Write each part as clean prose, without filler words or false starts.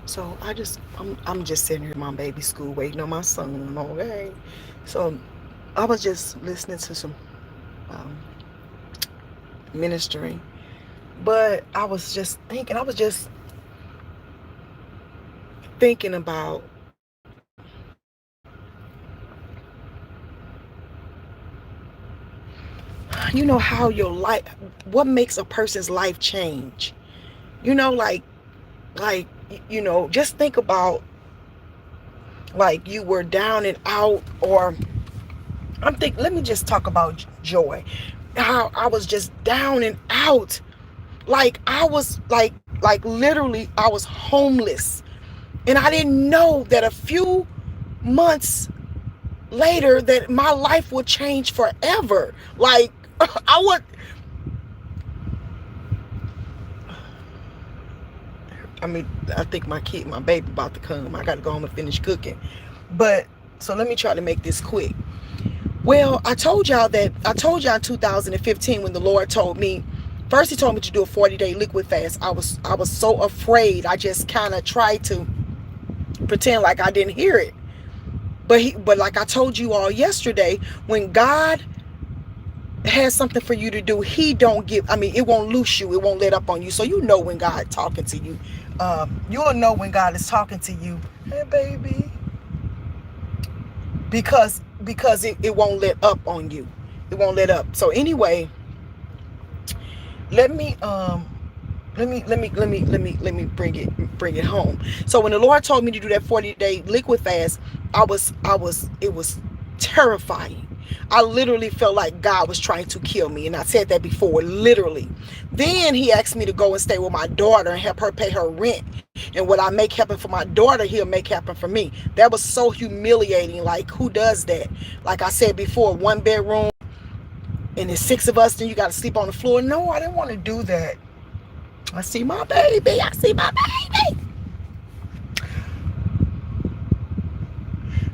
So I'm just sitting here in my baby school waiting on my son. Okay, so I was just listening to some um, ministering, but I was just thinking about how your life, what makes a person's life change. You know, like just think about like you were down and out, or let me just talk about joy. How I was just down and out. Like I was like literally I was homeless. And I didn't know that a few months later that my life would change forever. Like I would I mean, I think my baby about to come. I gotta go home and finish cooking. But so let me try to make this quick. Well, I told y'all in 2015 when the Lord told me, first he told me to do a 40-day liquid fast. I was so afraid. I just kind of tried to pretend like I didn't hear it. But like I told you all yesterday, when God has something for you to do, he don't give, I mean, it won't loose you, it won't let up on you. So you know when God talking to you. You'll know when God is talking to you. Hey baby. Because it won't let up on you. It won't let up. So anyway, let me bring it home. So when the Lord told me to do that 40-day liquid fast, it was terrifying. I literally felt like God was trying to kill me, and I said that before, literally. Then he asked me to go and stay with my daughter and help her pay her rent, and what I make happen for my daughter, he'll make happen for me. That was so humiliating. Like, who does that? Like I said before, 1 bedroom and there's 6 of us, then you got to sleep on the floor. No, I didn't want to do that. I see my baby. I see my baby.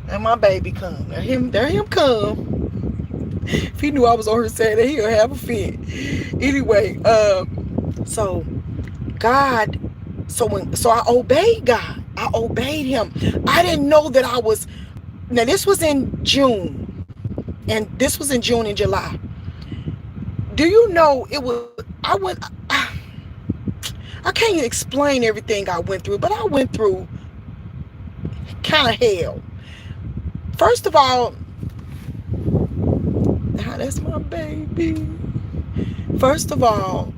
And my baby come. There him come. If he knew I was on her saying that, he'll have a fit. Anyway, so God, so I obeyed God. I obeyed him. I didn't know that I was, now this was in June. And this was in June and July. Do you know I can't explain everything I went through, but I went through kind of hell. First of all, that's my baby. First of all,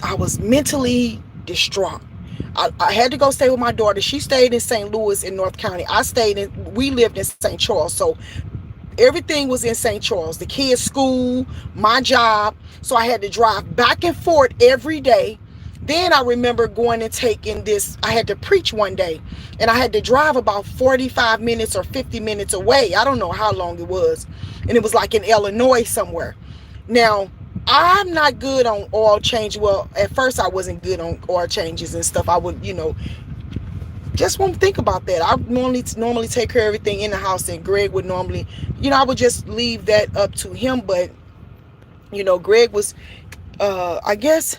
I was mentally distraught. I had to go stay with my daughter. She stayed in St. Louis in North County. We lived in St. Charles. So everything was in St. Charles. The kids' school, my job. So I had to drive back and forth every day. Then I remember going and taking this. I had to preach one day, and I had to drive about 45 minutes or 50 minutes away. I don't know how long it was. And it was like in Illinois somewhere. Now, I'm not good on oil change. Well, at first I wasn't good on oil changes and stuff. I would, just won't think about that. I normally take care of everything in the house, and Greg would normally, I would just leave that up to him. But Greg was, I guess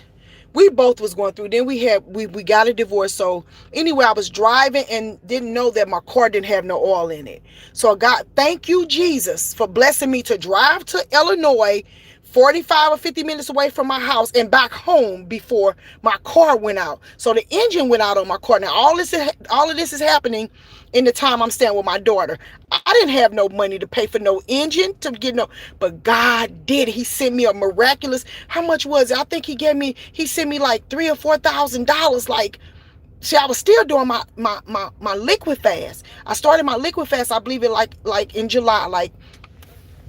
we both was going through. Then we got a divorce. So anyway, I was driving and didn't know that my car didn't have no oil in it. So God, thank you, Jesus, for blessing me to drive to Illinois, 45 or 50 minutes away from my house, and back home before my car went out. So the engine went out on my car. Now all of this is happening in the time I'm staying with my daughter. I didn't have no money to pay for no engine to get but God did. He sent me a miraculous. How much was it? I think he sent me like $3,000 or $4,000. Like, see, I was still doing my liquid fast. I started my liquid fast, I believe it like in July, like,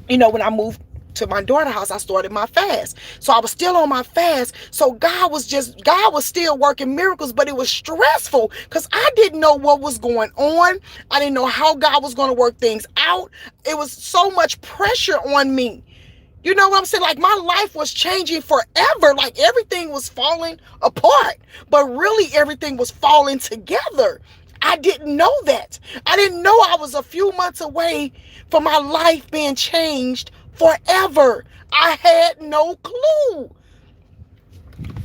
when I moved to my daughter's house, I started my fast. So I was still on my fast. So God was still working miracles, but it was stressful because I didn't know what was going on. I didn't know how God was going to work things out. It was so much pressure on me. You know what I'm saying? Like, my life was changing forever. Like, everything was falling apart, but really everything was falling together. I didn't know that. I didn't know I was a few months away from my life being changed forever. I had no clue.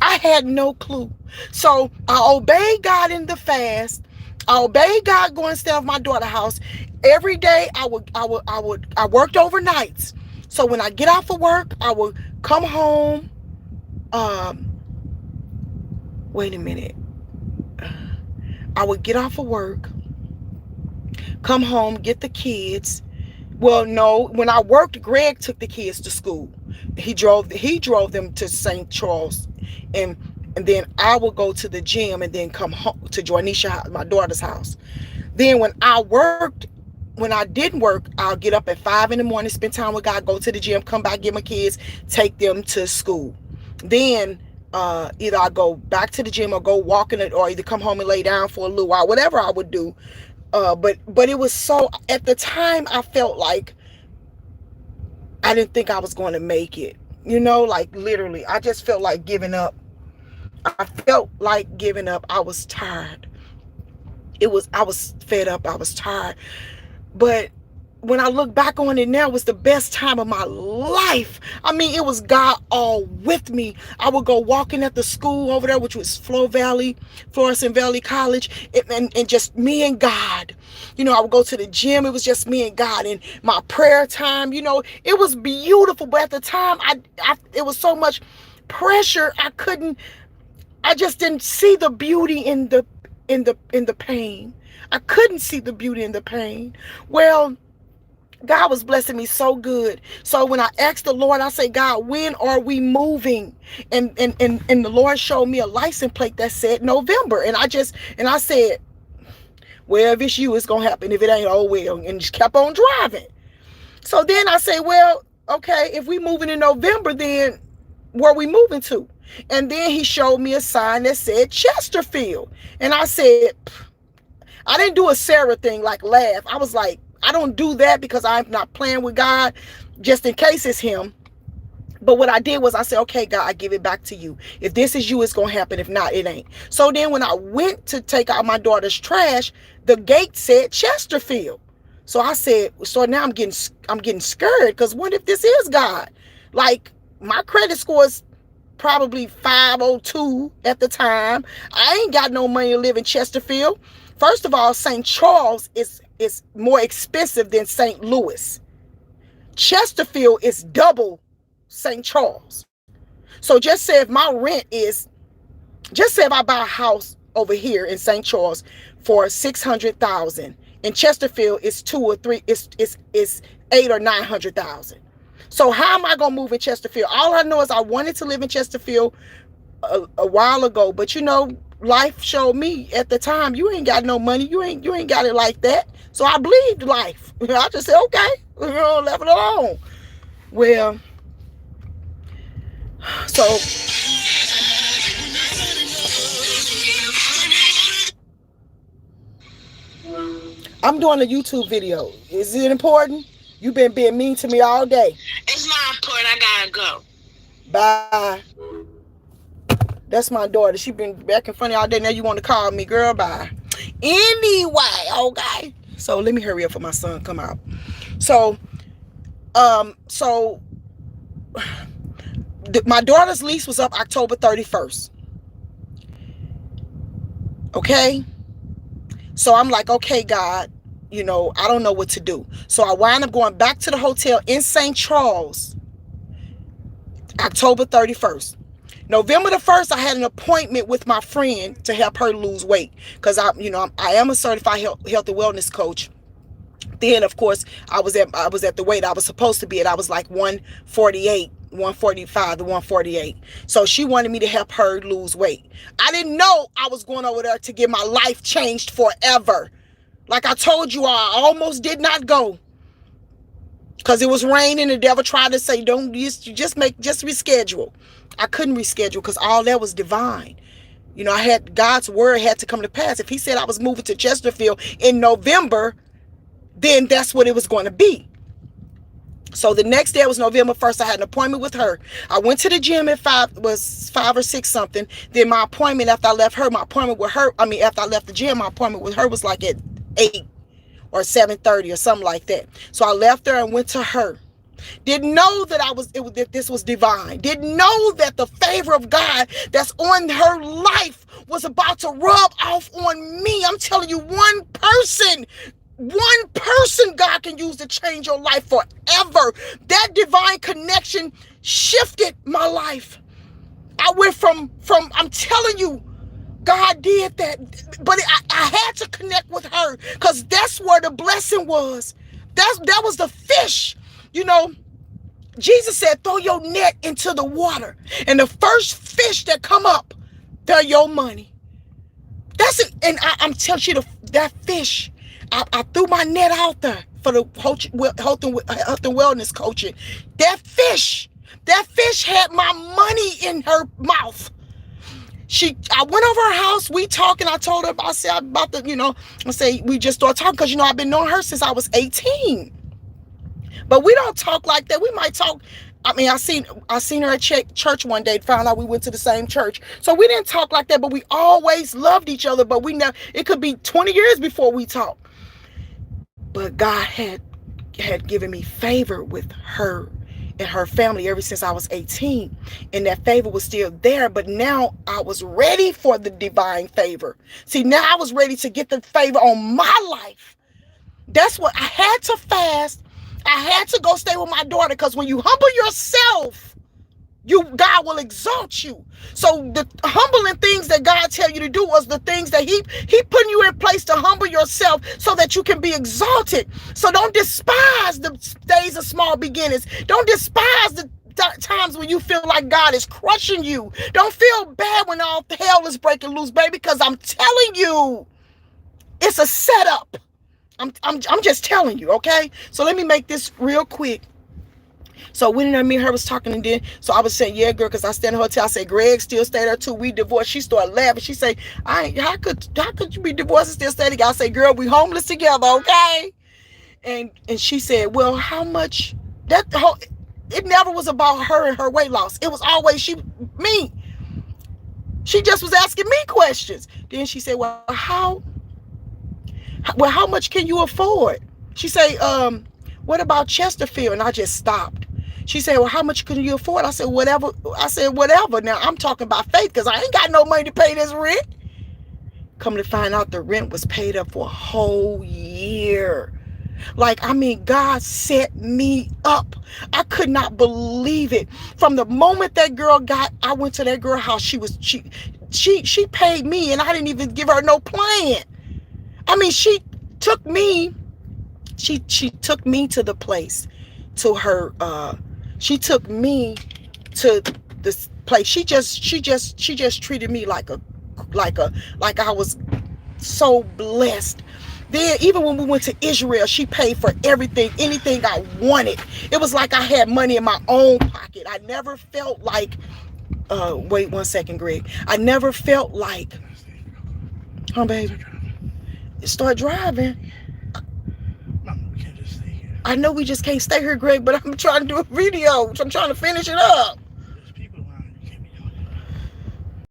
I had no clue. So I obeyed God in the fast. I obeyed God going to stay at my daughter's house. Every day I worked overnights. So when I get off of work, I would come home. Um, wait a minute. I would get off of work, come home, get the kids. Well, no, when I worked, Greg took the kids to school. He drove them to St. Charles, and then I would go to the gym and then come home to Joanisha, my daughter's house. Then when I didn't work, I'll get up at 5 in the morning, spend time with God, go to the gym, come back, get my kids, take them to school. Then either I go back to the gym or go walking it, or either come home and lay down for a little while, whatever I would do. But it was so, at the time I felt like I didn't think I was going to make it. Like literally, I just felt like giving up. I felt like giving up. I was tired. I was fed up. I was tired. But when I look back on it now, it was the best time of my life. I mean, it was God all with me. I would go walking at the school over there, which was Florissant Valley College, and just me and God. I would go to the gym. It was just me and God, and my prayer time. It was beautiful. But at the time, it was so much pressure. I just didn't see the beauty in the pain. I couldn't see the beauty in the pain. Well, God was blessing me so good. So when I asked the Lord, I said, God, when are we moving? And the Lord showed me a license plate that said November. And I said, well, if it's you, it's going to happen. If it ain't, oh well. And just kept on driving. So then I say, well, okay, if we moving in November, then where we moving to? And then he showed me a sign that said Chesterfield. And I said, I didn't do a Sarah thing, like laugh. I was like, I don't do that because I'm not playing with God just in case it's him. But what I did was I said, okay, God, I give it back to you. If this is you, it's going to happen. If not, it ain't. So then when I went to take out my daughter's trash, the gate said Chesterfield. So I said, so now I'm getting scared, because what if this is God? Like, my credit score is probably 502 at the time. I ain't got no money to live in Chesterfield. First of all, St. Charles is more expensive than St. Louis. Chesterfield is double St. Charles. So just say if I buy a house over here in St. Charles for $600,000, in Chesterfield it's 2 or 3, it's 8 or 900,000. So how am I gonna move in Chesterfield? All I know is I wanted to live in Chesterfield a while ago, but life showed me at the time, you ain't got no money, you ain't got it like that. So I believed life. I just said, okay, left it alone. Well, so I'm doing a YouTube video. Is it important? You've been being mean to me all day. It's not important. I gotta go. Bye. That's my daughter. She been back in front of all day. Now you want to call me, girl? Bye. Anyway, okay. So let me hurry up for my son come out. So my daughter's lease was up October 31st. Okay. So I'm like, okay, God, I don't know what to do. So I wind up going back to the hotel in St. Charles, October 31st. November the 1st, I had an appointment with my friend to help her lose weight, because I am a certified health and wellness coach. Then, of course, I was at the weight I was supposed to be at. I was like 148, 145 to 148. So she wanted me to help her lose weight. I didn't know I was going over there to get my life changed forever. Like I told you, I almost did not go, because it was raining. The devil tried to say, don't just reschedule. I couldn't reschedule, because all that was divine. I had God's word had to come to pass. If he said I was moving to Chesterfield in November, then that's what it was going to be. So the next day, it was November 1st. I had an appointment with her. I went to the gym at 5 or 6 something. Then my appointment after I left the gym, my appointment with her was like at 8 or 7:30 or something like that. So I left her and went to her. Didn't know that that this was divine. Didn't know that the favor of God that's on her life was about to rub off on me. I'm telling you, one person God can use to change your life forever. That divine connection shifted my life. I went from I'm telling you, God did that. But I had to connect with her because that's where the blessing was. That was the fish. You know, Jesus said, throw your net into the water. And the first fish that come up, they're your money. That's it. And I'm telling you, that fish, I threw my net out there for the health and wellness coaching. That fish had my money in her mouth. I went over her house, we talking, I told her, I said about we just started talking because, I've been knowing her since I was 18. But we don't talk like that. We might talk. I mean, I seen her at church one day, found out we went to the same church. So we didn't talk like that, but we always loved each other. But it could be 20 years before we talked. But God had given me favor with her and her family ever since I was 18. And that favor was still there. But now I was ready for the divine favor. See, now I was ready to get the favor on my life. That's what I had to fast. I had to go stay with my daughter because when you humble yourself, God will exalt you. So the humbling things that God tell you to do was the things that he putting you in place to humble yourself so that you can be exalted. So don't despise the days of small beginnings. Don't despise the times when you feel like God is crushing you. Don't feel bad when all the hell is breaking loose, baby, because I'm telling you, it's a setup. I'm just telling you, okay? So let me make this real quick. So when me and her was talking, and then so I was saying, yeah, girl, because I stay in the hotel. I said, Greg still stay there too. We divorced. She started laughing. She said, how could you be divorced and still stay together? I said, girl, we homeless together, okay? And she said, well, how much? It never was about her and her weight loss. It was always me. She just was asking me questions. Then she said, well, how much can you afford? She said, what about Chesterfield? And I just stopped. She said, well, how much can you afford? I said, whatever. Now I'm talking about faith because I ain't got no money to pay this rent. Come to find out the rent was paid up for a whole year. God set me up. I could not believe it. From the moment I went to that girl house, she paid me and I didn't even give her no plan. I mean, she took me to the place, to her, she took me to this place. She just treated me like I was so blessed. Then even when we went to Israel, she paid for anything I wanted. It was like I had money in my own pocket. I never felt like, wait 1 second, Greg. I never felt like, baby. Start driving. No, we can't just stay here. I know we just can't stay here, Greg, but I'm trying to do a video. I'm trying to finish it up. There's people around. You can't be doing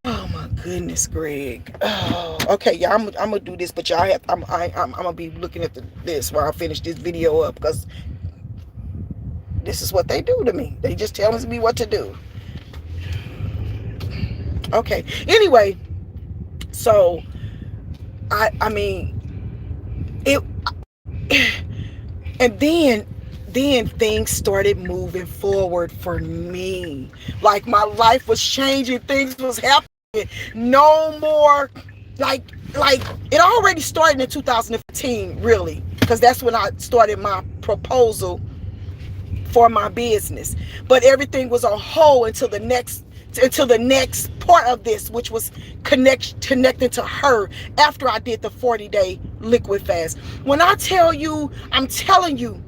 that. Oh my goodness, Greg. Oh, okay, yeah, I'm gonna do this, but y'all I'm gonna be looking at this while I finish this video up because this is what they do to me. They just telling me what to do. Okay. Anyway, so I mean. It and then things started moving forward for me. Like my life was changing, things was happening. No more like it already started in 2015, really, because that's when I started my proposal for my business. But everything was on hold until the next part of this, which was connected to her after I did the 40-day liquid fast. When I tell you, I'm telling you,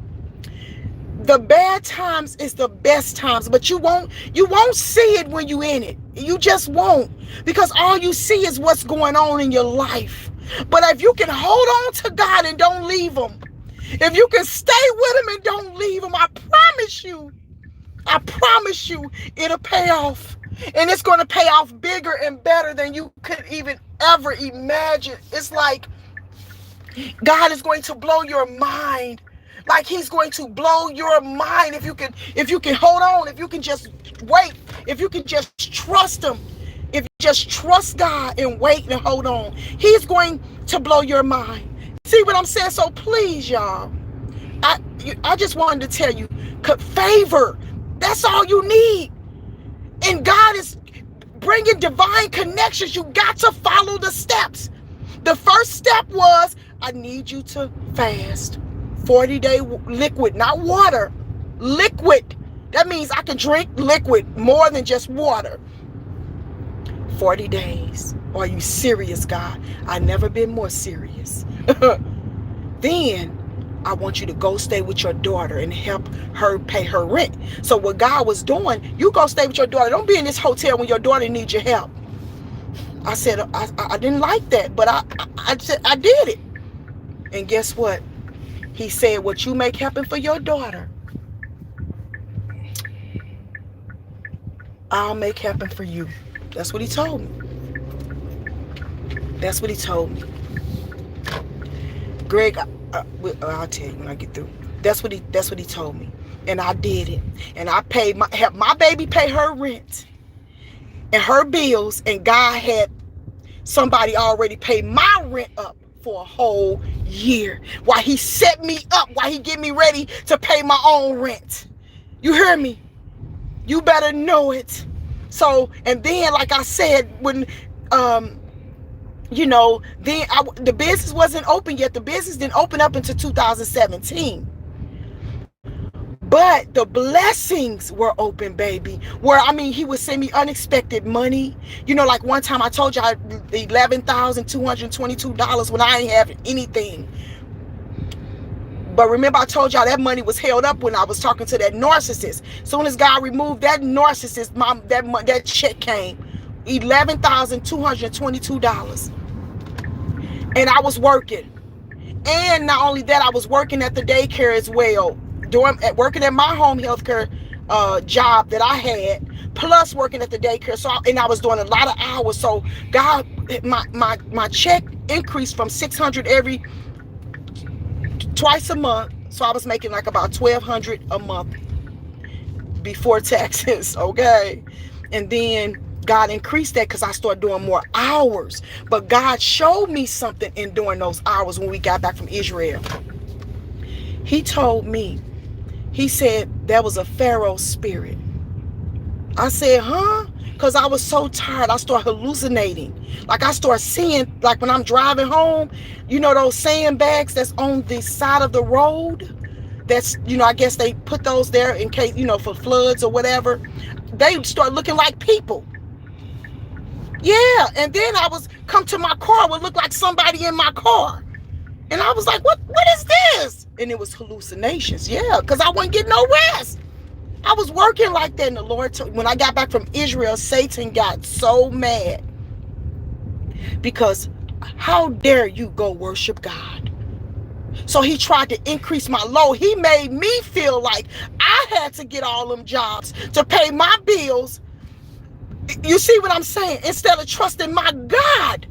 the bad times is the best times, but you won't see it when you in it. You just won't, because all you see is what's going on in your life. But if you can hold on to God and don't leave him, if you can stay with him and don't leave him, I promise you it'll pay off. And it's going to pay off bigger and better than you could even ever imagine. It's like God is going to blow your mind Like he's going to blow your mind if you can hold on, if you can just wait, if you can just trust him, if you just trust God and wait and hold on, he's going to blow your mind. See what I'm saying? So please, y'all, I just wanted to tell you, favor, that's all you need. And God is bringing divine connections. You got to follow the steps. The first step was, I need you to fast. 40-day liquid, not water. Liquid. That means I can drink liquid more than just water. 40 days. Are you serious, God? I've never been more serious. Then I want you to go stay with your daughter and help her pay her rent. So what God was doing, you go stay with your daughter. Don't be in this hotel when your daughter needs your help. I said, I didn't like that, but I did it. And guess what? He said, what you make happen for your daughter, I'll make happen for you. That's what he told me. That's what he told me. Greg, I'll tell you when I get through. That's what he told me. And I did it. And I helped my baby pay her rent and her bills. And God had somebody already pay my rent up for a whole year. While he set me up, while he get me ready to pay my own rent. You hear me? You better know it. So, and then like I said, when then the business wasn't open yet. The business didn't open up until 2017. But the blessings were open, baby. Where, he would send me unexpected money. Like one time I told you $11,222 when I ain't have anything. But remember I told y'all that money was held up when I was talking to that narcissist. Soon as God removed that narcissist, that check came. $11,222. And I was working. And not only that, I was working at the daycare as well. Working at my home healthcare job that I had, plus working at the daycare. So I was doing a lot of hours. So God, my check increased from $600 twice a month. So I was making like about $1,200 a month before taxes. Okay. And then God increased that because I started doing more hours. But God showed me something in doing those hours when we got back from Israel. He told me, he said there was a Pharaoh spirit. I said, huh? Because I was so tired. I started hallucinating. Like I started seeing, like when I'm driving home, those sandbags that's on the side of the road. That's, I guess they put those there in case, for floods or whatever. They start looking like people. Yeah, and then I was come to my car, it would look like somebody in my car. And I was like, what is this? And it was hallucinations. Yeah, because I wasn't getting no rest. I was working like that. And the Lord when I got back from Israel, Satan got so mad. Because how dare you go worship God? So he tried to increase my load. He made me feel like I had to get all them jobs to pay my bills. You see what I'm saying? Instead of trusting my God.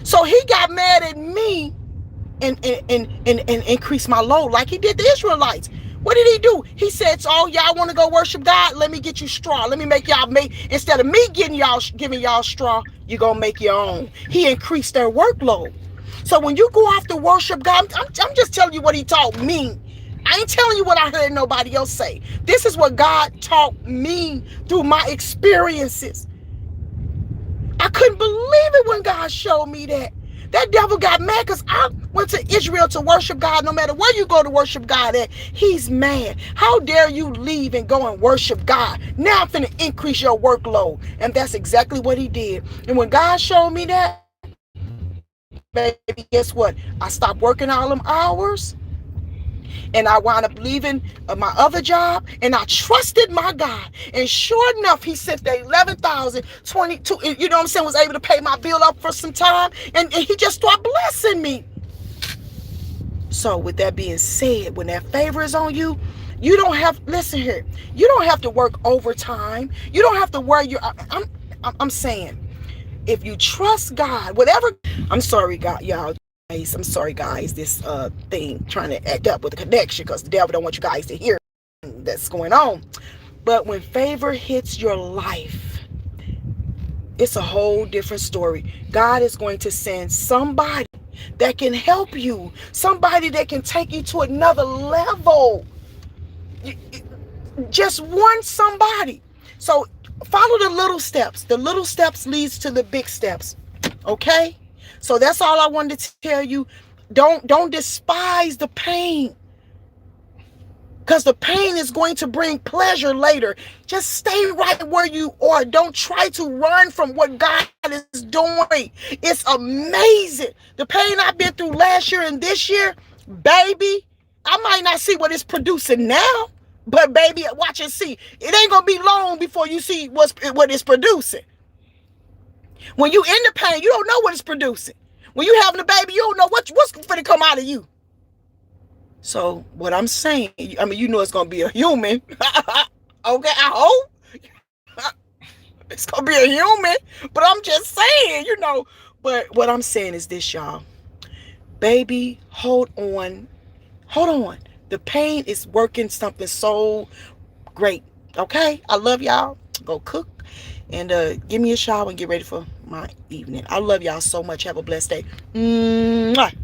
So he got mad at me and increased my load like he did the Israelites. What did he do? He said, oh, y'all want to go worship God? Let me get you straw. Let me make y'all instead of me giving y'all straw, you're going to make your own. He increased their workload. So when you go off to worship God, I'm just telling you what he taught me. I ain't telling you what I heard nobody else say. This is what God taught me through my experiences. I couldn't believe it when God showed me that. That devil got mad because I went to Israel to worship God. No matter where you go to worship God at, he's mad. How dare you leave and go and worship God? Now I'm finna increase your workload. And that's exactly what he did. And when God showed me that, baby, guess what? I stopped working all them hours. And I wound up leaving my other job, and I trusted my God. And sure enough, he sent the $11,022, you know what I'm saying, was able to pay my bill up for some time, and he just started blessing me. So with that being said, when that favor is on you, you don't have, listen here, you don't have to work overtime. You don't have to worry. I'm saying, if you trust God, whatever, I'm sorry, God, y'all. I'm sorry, guys. This thing trying to act up with the connection because the devil don't want you guys to hear that's going on. But when favor hits your life, it's a whole different story. God is going to send somebody that can help you, somebody that can take you to another level. Just one somebody. So follow the little steps. The little steps leads to the big steps. Okay? So that's all I wanted to tell you. Don't despise the pain. Because the pain is going to bring pleasure later. Just stay right where you are. Don't try to run from what God is doing. It's amazing. The pain I've been through last year and this year, baby, I might not see what it's producing now, but baby, watch and see. It ain't going to be long before you see what it's producing. When you in the pain, you don't know what it's producing. When you having a baby, you don't know what's going to come out of you. So what I'm saying, I mean, you know it's going to be a human. Okay, I hope. It's going to be a human. But I'm just saying, But what I'm saying is this, y'all. Baby, hold on. Hold on. The pain is working something so great. Okay? I love y'all. Go cook. And give me a shower and get ready for my evening. I love y'all so much. Have a blessed day. Mwah.